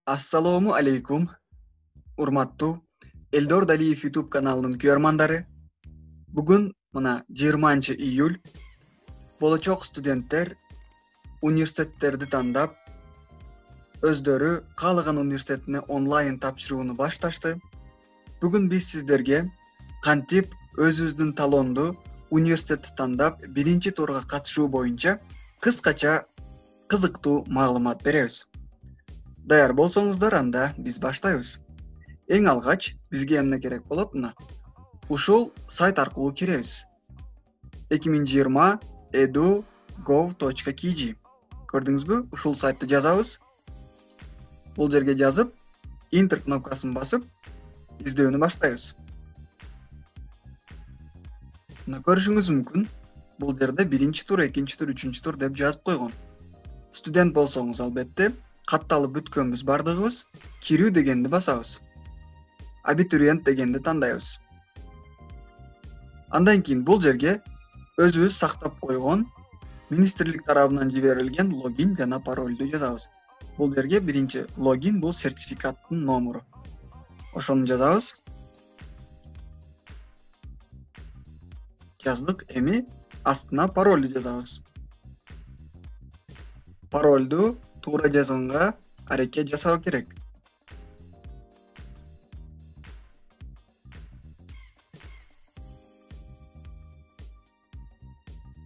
Assalomu alaykum. Urmattu Eldor Daliyev YouTube kanalının görmandары. Bugün mına 20 iyul bolacak studentler üniversitetlerdi tandap özdörü kalagan üniversitetine online tapşırığını başlaştı. Bugün biz sizlerge kantip özüzdün talondu üniversiteti tandap birinci turga katışуу boyunca kıskaça kızıktуу malumat berебиз. Dayar bolsoңуздар, анда biz baştayız. Eң algaç bizge emne kerek bolot muna? Ушул сайт аркылуу киребиз. 2020 edu.gov.kg. Көрдүңүзбү? Ушул сайтты жазабыз. Бул жерге жазып, Enter кнопкасын басып, издөөнү баштайбыз. Мына көрүшүңүз мүмкүн. Бул жерде биринчи тур, экинчи тур, үчүнчү тур деп жазып койгон. Студент болсоңуз албетте, катталып бүткөнбүз бардыгыбыз, кирүү дегенди басабыз. Абитуриент дегенди тандайбыз. Андан кийин бул жерге өзүбүз сактап койгон министрлик тарабынан жиберилген логин жана паролду жазабыз. Бул жерге биринчи логин бул сертификаттын номуру. Ошону жазабыз. Жаздык, эми астына паролду жазабыз. Паролду туура жазганга аракет жасоо керек.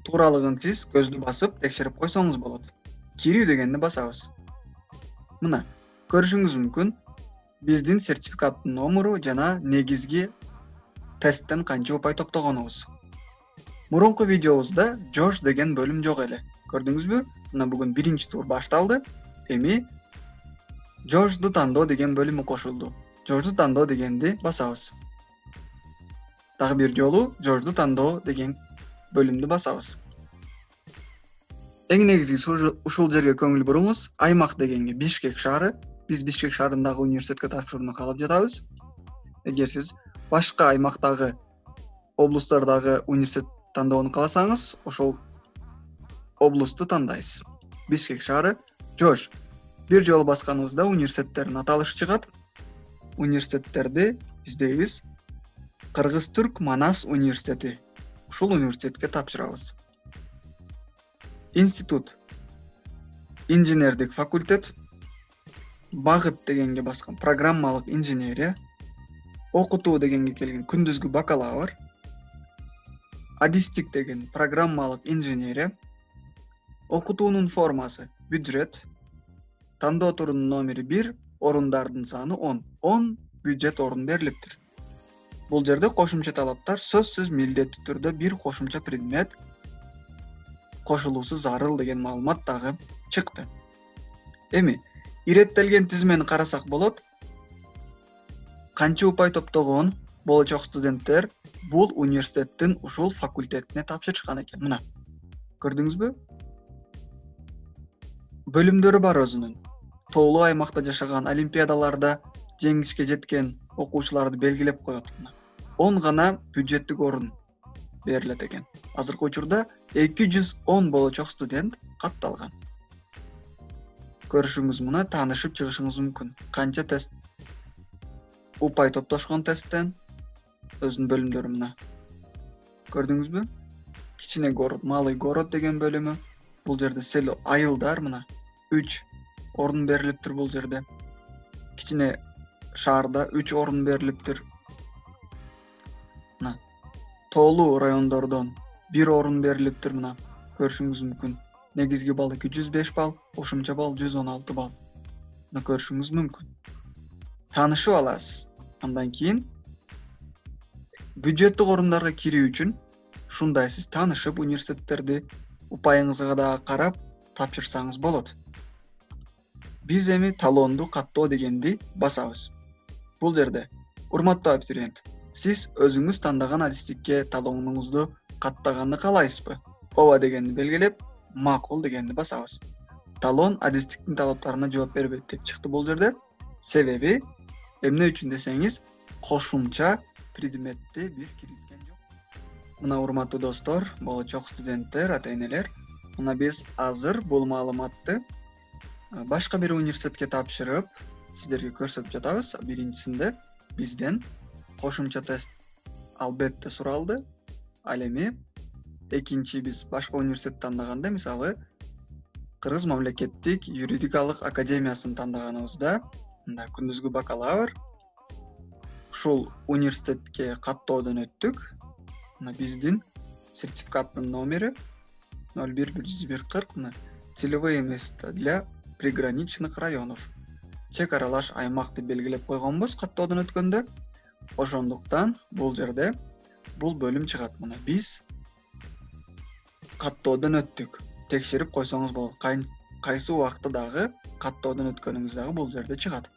Тууралыгын сиз көздү басып текшерип койсоңуз болот. Кирүү дегенди басабыз. Мына көрүшүңүз мүмкүн. Биздин сертификаттын номуру жана негизги тесттен канча упай топтогонубуз. Мурунку видеобузда Josh деген бөлүм жок эле. Көрдүңүзбү? Мына бүгүн биринчи тур башталды. Эми Josh'ду тандоо деген бөлүмү кошулду. Josh'ду тандоо дегенди басабыз. Дагы бир жолу Josh'ду тандоо деген бөлүмдү басабыз. Эң негизгиси ушул жерге көңүл буруңуз. Аймак дегенге Бишкек шаары. Биз Бишкек шаарындагы университетке тапшырууну каалап жатабыз. Эгер сиз башка аймактагы облустардагы университет тандоону кааласаңыз, ошол облусту тандайсыз. Бишкек шаары, Josh. Бир жолу басканыбызда университеттердин аталышы чыгат. Университеттерди издейбиз. Кыргыз-Түрк Манас университети. Ушул университетке тапшырабыз. Институт. Инженердик факультет. Багыт дегенге баскан программалык инженерия. Окутуу дегенге келген күндүзгү бакалавр. Адистик деген программалык инженерия. Окутуунун формасы бюджет. Тандоо турунун номери 1, орундардын саны 10. 10 бюджет орун берилиптир. Бул жерде кошумча талаптар сөзсүз милдеттүү түрдө бир кошумча предмет кошулуусу зарыл деген маалымат дагы чыкты. Эми иреттелген тизмени карасак болот. Канча упай топтогон болочок студенттер бул университеттин ушул факультетине тапшырышкан экен. Мына көрдүңүзбү? Бөлүмдөрү бар өзүнүн. Тоолуу аймакта жашаган, олимпиадаларда жеңишке жеткен окуучуларды белгилеп коет. 10 гана бюджеттик орун берилет экен. Азыркы учурда 210 болочок студент катталган. Көрүшүңүз мына, таанышып чыгышыңыз мүмкүн. Канча тест упай топтошкон тесттен өзүнүн бөлүмдөрү мына. Көрдүңүзбү? Кичине город, малый город деген бөлүмү. Бул жерде село айылдар мына 3 орун берилиптир бул жерде. Кичине шаарда 3 орун берилиптир. Мына тоолуу райондордон 1 орун берилиптир мына. Көрүшүңүз мүмкүн. Негизги балл 205 балл, кошумча балл 116 балл. Мына көрүшүңүз мүмкүн. Таанышып аласыз. Андан кийин бюджеттик орундарга кирүү үчүн ушундай сиз таанышып университеттерди упайыңызга да карап тапшырсаңыз болот. Биз эми талонду каттоо дегенди басабыз. Бул жерде урматтуу абитуриент, сиз өзүңүз тандаган адистикке талонуңузду каттаганды каалайсызбы? Ооба дегенди белгилеп, макул дегенди басабыз. Талон адистиктин талаптарына жооп бербейт деп чыкты бул жерде. Себеби эмне үчүн десеңиз, кошумча предметти биз кириткен жок. Мына урматтуу достор, болочок студенттер, ата-энелер, мына биз азыр бул маалыматты башка бир университетке тапшырып, сиздерге көрсөтүп жатабыз. Биринчисинде бизден кошумча тест албетте суралды. Ал эми экинчи биз башка университет тандаганда, мисалы Кыргыз мамлекеттик юридикалык академиясын тандаганыбызда, мында күндүзгү бакалавр ушул университетке каттоодон өттүк. Мына биздин сертификаттын номери 01140. Целевые места для приграничных районов. Чек аралаш аймакты белгилеп койгонбуз каттоодон өткөндө. Ошондуктан бул жерде бул бөлүм чыгат. Мына биз каттоодон өттүк. Текшерип койсоңуз болот. Кайсы убакта дагы каттоодон өткөнүңүз дагы бул жерде чыгат.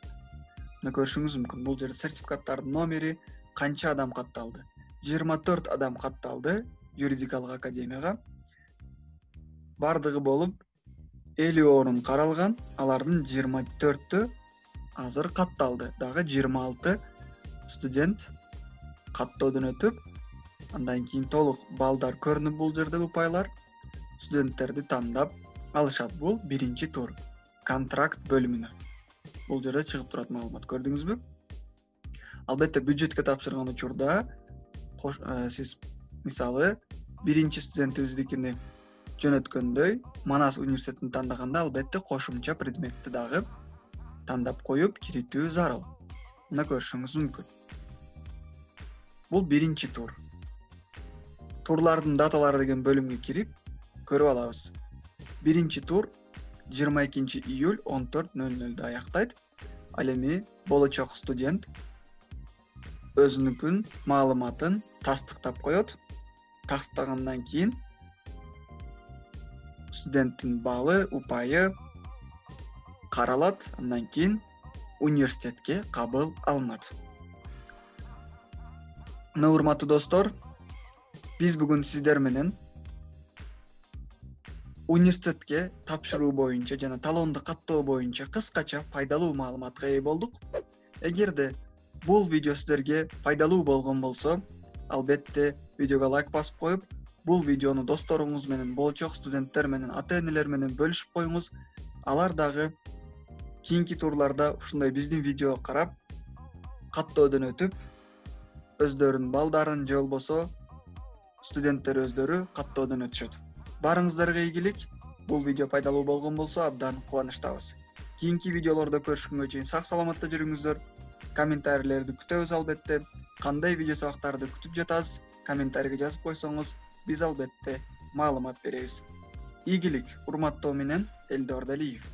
Мына көрүшүңүз мүмкүн. Бул жерде сертификаттардын номери, канча адам катталды. 24 адам катталды юридикалык академияга. Бардыгы болуп 50 орун каралган. Алардын 24-тү азыр катталды. Дагы 26 студент каттоодон өтүп, андан кийин толук балдар көрүнүп бул жерде упайлар. Студенттерди тандап алышат. Бул биринчи тур. Контракт бөлүмүнө. Бул жерде чыгып турат маалымат, көрдүңүзбү? Албетте бюджетке тапшырган учурда сиз мисалы биринчи студентибиздикини жөнөткөндөй Манас университетин тандаганда албетте кошумча предметти дагы тандап коюп киритүү зарыл. Мына көрүшүңүз мүмкүн. Бул биринчи тур. Турлардын даталары деген бөлүмгө кирип көрүп алабыз. Биринчи тур 22 июль 14:00 аяктайт. Ал эми болочок студент өзүнүн маалыматын тастыктап коет. Тастыктагандан кийин студенттин баллы, упайы каралат, андан кийин университетке кабыл алынат. Мына урматтуу достор, биз бүгүн сиздер менен университетке тапшыруу боюнча жана талонду каттоо боюнча кыскача пайдалуу маалыматка ээ болдук. Эгерде бул видео сиздерге пайдалуу болгон болсо, албетте видеого лайк басып коюп, бул видеону досторуңуз менен, болочок студенттер менен, ата-энелер менен бөлүшүп коюңуз. Алар дагы кийинки турларда ушундай биздин видео карап, каттоодон өтүп, өздөрүнүн балдарын же болбосо студенттер өздөрү каттоодон өтүшөт. Барыңыздарга ийгилик. Бул видео пайдалуу болгон болсо абдан кубанычтабыз. Кийинки видеолордо көрүшкөнгө чейин сак саламатта жүрүңүздөр. Комментарийлерди күтөбүз албетте. Кандай видео сабактарды күтүп жатасыз? Комментарийге жазып койсоңуз, биз албетте маалымат беребиз. Ийгилик, урматтоо менен Элдор Далиев.